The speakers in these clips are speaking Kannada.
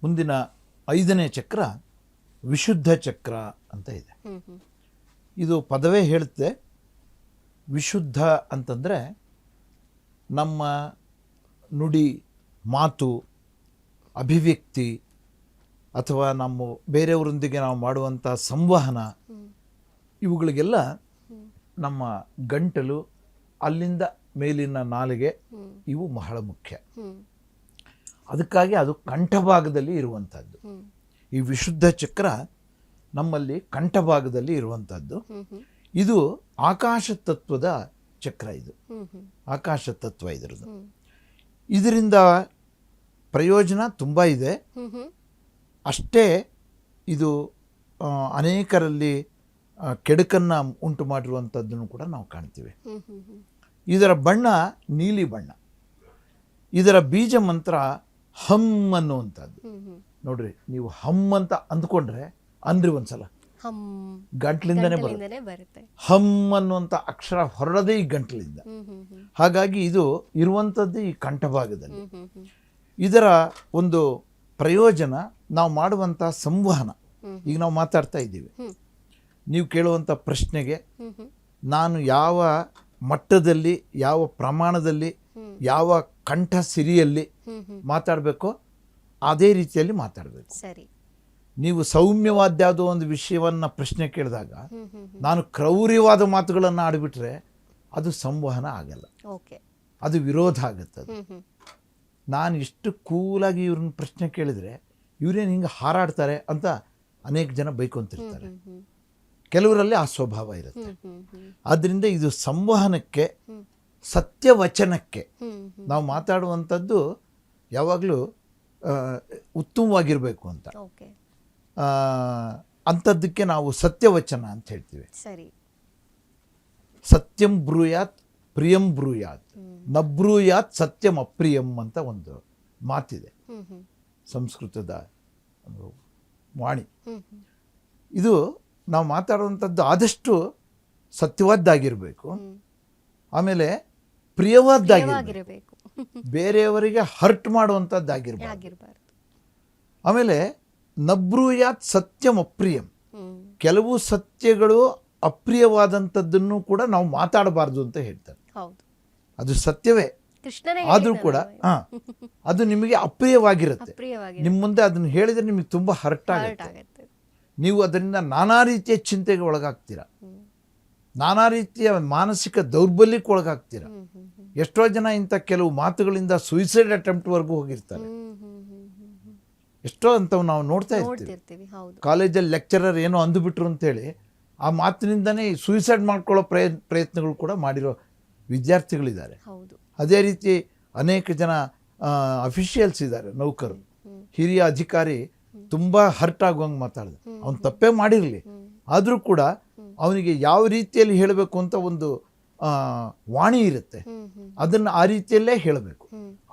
ಮುಂದಿನ 5ನೇ ಚಕ್ರ ವಿಶುದ್ಧ ಚಕ್ರ ಅಂತ ಇದೆ. ಇದು ಪದವೇ ಹೇಳುತ್ತೆ. ವಿಶುದ್ಧ ಅಂತಂದರೆ ನಮ್ಮ ನುಡಿ, ಮಾತು, ಅಭಿವ್ಯಕ್ತಿ ಅಥವಾ ನಮ್ಮ ಬೇರೆಯವರೊಂದಿಗೆ ನಾವು ಮಾಡುವಂಥ ಸಂವಹನ, ಇವುಗಳಿಗೆಲ್ಲ ನಮ್ಮ ಗಂಟಲು, ಅಲ್ಲಿಂದ ಮೇಲಿನ ನಾಲಿಗೆ ಇವು ಬಹಳ ಮುಖ್ಯ. ಅದಕ್ಕಾಗಿ ಅದು ಕಂಠಭಾಗದಲ್ಲಿ ಇರುವಂಥದ್ದು. ಈ ವಿಶುದ್ಧ ಚಕ್ರ ನಮ್ಮಲ್ಲಿ ಕಂಠಭಾಗದಲ್ಲಿ ಇರುವಂಥದ್ದು. ಇದು ಆಕಾಶ ತತ್ವದ ಚಕ್ರ. ಇದು ಆಕಾಶ ತತ್ವ ಇದರದು. ಇದರಿಂದ ಪ್ರಯೋಜನ ತುಂಬ ಇದೆ. ಅಷ್ಟೇ ಇದು ಅನೇಕರಲ್ಲಿ ಕೆಡುಕನ್ನು ಉಂಟು ಮಾಡಿರುವಂಥದ್ದನ್ನು ಕೂಡ ನಾವು ಕಾಣ್ತೀವಿ. ಇದರ ಬಣ್ಣ ನೀಲಿ ಬಣ್ಣ. ಇದರ ಬೀಜ ಮಂತ್ರ ಹಮ್ ಅನ್ನುವಂಥದ್ದು. ನೋಡ್ರಿ, ನೀವು ಹಮ್ ಅಂತ ಅಂದ್ಕೊಂಡ್ರೆ ಅಂದ್ರಿ ಒಂದ್ಸಲ, ಗಂಟ್ಲಿಂದನೇ ಬರುತ್ತೆ. ಹಮ್ ಅನ್ನುವಂಥ ಅಕ್ಷರ ಹೊರಡದೇ ಈ ಗಂಟ್ಲಿಂದ. ಹಾಗಾಗಿ ಇದು ಇರುವಂಥದ್ದು ಈ ಕಂಠಭಾಗದಲ್ಲಿ. ಇದರ ಒಂದು ಪ್ರಯೋಜನ ನಾವು ಮಾಡುವಂಥ ಸಂವಹನ. ಈಗ ನಾವು ಮಾತಾಡ್ತಾ ಇದ್ದೀವಿ, ನೀವು ಕೇಳುವಂಥ ಪ್ರಶ್ನೆಗೆ ನಾನು ಯಾವ ಮಟ್ಟದಲ್ಲಿ, ಯಾವ ಪ್ರಮಾಣದಲ್ಲಿ, ಯಾವ ಕಂಠ ಸಿರಿಯಲ್ಲಿ ಮಾತಾಡಬೇಕೋ ಅದೇ ರೀತಿಯಲ್ಲಿ ಮಾತಾಡಬೇಕು. ನೀವು ಸೌಮ್ಯವಾದ ಯಾವುದೋ ಒಂದು ವಿಷಯವನ್ನು ಪ್ರಶ್ನೆ ಕೇಳಿದಾಗ ನಾನು ಕ್ರೌರ್ಯವಾದ ಮಾತುಗಳನ್ನು ಆಡಿಬಿಟ್ರೆ ಅದು ಸಂವಹನ ಆಗಲ್ಲ, ಅದು ವಿರೋಧ ಆಗುತ್ತದೆ. ನಾನು ಇಷ್ಟು ಕೂಲಾಗಿ ಇವ್ರನ್ನ ಪ್ರಶ್ನೆ ಕೇಳಿದರೆ ಇವರೇನು ಹಿಂಗೆ ಹಾರಾಡ್ತಾರೆ ಅಂತ ಅನೇಕ ಜನ ಬೈಕೊಂತಿರ್ತಾರೆ. ಕೆಲವರಲ್ಲಿ ಆ ಸ್ವಭಾವ ಇರುತ್ತೆ. ಆದ್ದರಿಂದ ಇದು ಸಂವಹನಕ್ಕೆ, ಸತ್ಯವಚನಕ್ಕೆ ನಾವು ಮಾತಾಡುವಂಥದ್ದು ಯಾವಾಗಲೂ ಉತ್ತಮವಾಗಿರಬೇಕು ಅಂತ. ಅಂಥದ್ದಕ್ಕೆ ನಾವು ಸತ್ಯವಚನ ಅಂತ ಹೇಳ್ತೀವಿ. ಸತ್ಯಂ ಬ್ರೂಯಾತ್ ಪ್ರಿಯಂ ಬ್ರೂಯಾತ್ ನ ಬ್ರೂಯಾತ್ ಸತ್ಯಂ ಅಪ್ರಿಯಂ ಅಂತ ಒಂದು ಮಾತಿದೆ, ಸಂಸ್ಕೃತದ ಒಂದು ವಾಣಿ. ಇದು ನಾವು ಮಾತಾಡುವಂಥದ್ದು ಆದಷ್ಟು ಸತ್ಯವಾದ್ದಾಗಿರಬೇಕು, ಆಮೇಲೆ ಪ್ರಿಯವಾದ್ದಾಗಿರಬೇಕು, ಬೇರೆಯವರಿಗೆ ಹರ್ಟ್ ಮಾಡುವಂಥದ್ದಾಗಿರ್ಬಾರ್ದು. ಆಮೇಲೆ ನಬ್ರೂಯಾತ್ ಸತ್ಯಂ ಅಪ್ರಿಯಂ, ಕೆಲವು ಸತ್ಯಗಳು ಅಪ್ರಿಯವಾದಂಥದ್ದನ್ನು ಕೂಡ ನಾವು ಮಾತಾಡಬಾರ್ದು ಅಂತ ಹೇಳ್ತಾರೆ. ಅದು ಸತ್ಯವೇ ಆದರೂ ಕೂಡ ಅದು ನಿಮಗೆ ಅಪ್ರಿಯವಾಗಿರುತ್ತೆ. ನಿಮ್ಮ ಮುಂದೆ ಅದನ್ನು ಹೇಳಿದರೆ ನಿಮಗೆ ತುಂಬ ಹರ್ಟ್ ಆಗುತ್ತೆ. ನೀವು ಅದರಿಂದ ನಾನಾ ರೀತಿಯ ಚಿಂತೆಗೆ ಒಳಗಾಗ್ತೀರ, ನಾನಾ ರೀತಿಯ ಮಾನಸಿಕ ದೌರ್ಬಲ್ಯಕ್ಕೆ ಒಳಗಾಗ್ತೀರ. ಎಷ್ಟೋ ಜನ ಇಂಥ ಕೆಲವು ಮಾತುಗಳಿಂದ ಸುಯಿಸೈಡ್ ಅಟೆಂಪ್ಟ್ವರೆಗೂ ಹೋಗಿರ್ತಾರೆ. ಎಷ್ಟೋ ಅಂಥವು ನಾವು ನೋಡ್ತಾ ಇರ್ತೀವಿ. ಕಾಲೇಜಲ್ಲಿ ಲೆಕ್ಚರರ್ ಏನೋ ಅಂದುಬಿಟ್ರು ಅಂತೇಳಿ ಆ ಮಾತಿನಿಂದನೇ ಸುಯಿಸೈಡ್ ಮಾಡ್ಕೊಳ್ಳೋ ಪ್ರಯತ್ನಗಳು ಕೂಡ ಮಾಡಿರೋ ವಿದ್ಯಾರ್ಥಿಗಳಿದ್ದಾರೆ. ಅದೇ ರೀತಿ ಅನೇಕ ಜನ ಅಫಿಷಿಯಲ್ಸ್ ಇದ್ದಾರೆ, ನೌಕರು, ಹಿರಿಯ ಅಧಿಕಾರಿ ತುಂಬ ಹರ್ಟ್ ಆಗುವಂಗೆ ಮಾತಾಡಿದ. ಅವನು ತಪ್ಪೇ ಮಾಡಿರಲಿ, ಆದರೂ ಕೂಡ ಅವನಿಗೆ ಯಾವ ರೀತಿಯಲ್ಲಿ ಹೇಳಬೇಕು ಅಂತ ಒಂದು ವಾಣಿ ಇರುತ್ತೆ, ಅದನ್ನು ಆ ರೀತಿಯಲ್ಲೇ ಹೇಳಬೇಕು.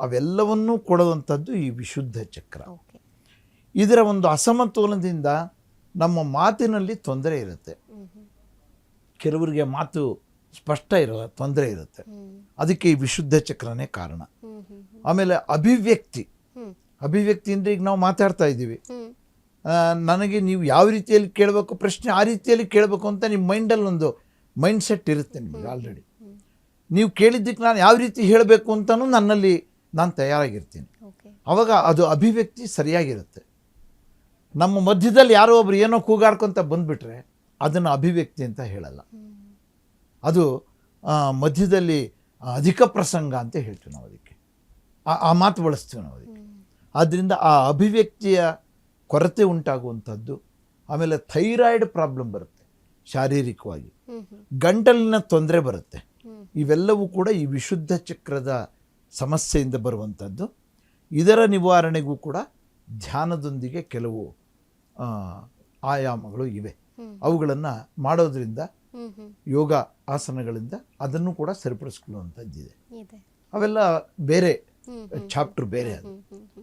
ಅವೆಲ್ಲವನ್ನೂ ಕೊಡುವಂಥದ್ದು ಈ ವಿಶುದ್ಧ ಚಕ್ರ. ಇದರ ಒಂದು ಅಸಮತೋಲನದಿಂದ ನಮ್ಮ ಮಾತಿನಲ್ಲಿ ತೊಂದರೆ ಇರುತ್ತೆ. ಕೆಲವರಿಗೆ ಮಾತು ಸ್ಪಷ್ಟ ಇರಲ್ಲ, ತೊಂದರೆ ಇರುತ್ತೆ. ಅದಕ್ಕೆ ಈ ವಿಶುದ್ಧ ಚಕ್ರನೇ ಕಾರಣ. ಆಮೇಲೆ ಅಭಿವ್ಯಕ್ತಿ ಅಂದರೆ ಈಗ ನಾವು ಮಾತಾಡ್ತಾ ಇದ್ದೀವಿ, ನನಗೆ ನೀವು ಯಾವ ರೀತಿಯಲ್ಲಿ ಕೇಳಬೇಕು ಪ್ರಶ್ನೆ ಆ ರೀತಿಯಲ್ಲಿ ಕೇಳಬೇಕು ಅಂತ ನಿಮ್ಮ ಮೈಂಡಲ್ಲಿ ಒಂದು ಮೈಂಡ್ ಸೆಟ್ ಇರುತ್ತೆ ನಿಮಗೆ ಆಲ್ರೆಡಿ. ನೀವು ಕೇಳಿದ್ದಕ್ಕೆ ನಾನು ಯಾವ ರೀತಿ ಹೇಳಬೇಕು ಅಂತಲೂ ನನ್ನಲ್ಲಿ ನಾನು ತಯಾರಾಗಿರ್ತೀನಿ. ಆವಾಗ ಅದು ಅಭಿವ್ಯಕ್ತಿ ಸರಿಯಾಗಿರುತ್ತೆ. ನಮ್ಮ ಮಧ್ಯದಲ್ಲಿ ಯಾರೋ ಒಬ್ರು ಏನೋ ಕೂಗಾಡ್ಕೊತ ಬಂದುಬಿಟ್ರೆ ಅದನ್ನು ಅಭಿವ್ಯಕ್ತಿ ಅಂತ ಹೇಳಲ್ಲ, ಅದು ಮಧ್ಯದಲ್ಲಿ ಅಧಿಕ ಪ್ರಸಂಗ ಅಂತ ಹೇಳ್ತೀವಿ ನಾವು. ಅದಕ್ಕೆ ಆ ಮಾತು ಬಳಸ್ತೀವಿ ನಾವು ಅದಕ್ಕೆ. ಆದ್ದರಿಂದ ಆ ಅಭಿವ್ಯಕ್ತಿಯ ಕೊರತೆ ಉಂಟಾಗುವಂಥದ್ದು. ಆಮೇಲೆ ಥೈರಾಯ್ಡ್ ಪ್ರಾಬ್ಲಮ್ ಬರುತ್ತೆ, ಶಾರೀರಿಕವಾಗಿ ಗಂಟಲಿನ ತೊಂದರೆ ಬರುತ್ತೆ. ಇವೆಲ್ಲವೂ ಕೂಡ ಈ ವಿಶುದ್ಧ ಚಕ್ರದ ಸಮಸ್ಯೆಯಿಂದ ಬರುವಂಥದ್ದು. ಇದರ ನಿವಾರಣೆಗೂ ಕೂಡ ಧ್ಯಾನದೊಂದಿಗೆ ಕೆಲವು ಆಯಾಮಗಳು ಇವೆ. ಅವುಗಳನ್ನು ಮಾಡೋದ್ರಿಂದ, ಯೋಗ ಆಸನಗಳಿಂದ ಅದನ್ನು ಕೂಡ ಸರಿಪಡಿಸ್ಕೊಳ್ಳುವಂಥದ್ದಿದೆ. ಅವೆಲ್ಲ ಬೇರೆ ಚಾಪ್ಟರ್, ಬೇರೆ ಅದು,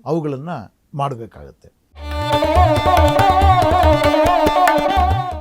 ಅವುಗಳನ್ನು ಮಾಡಬೇಕಾಗತ್ತೆ.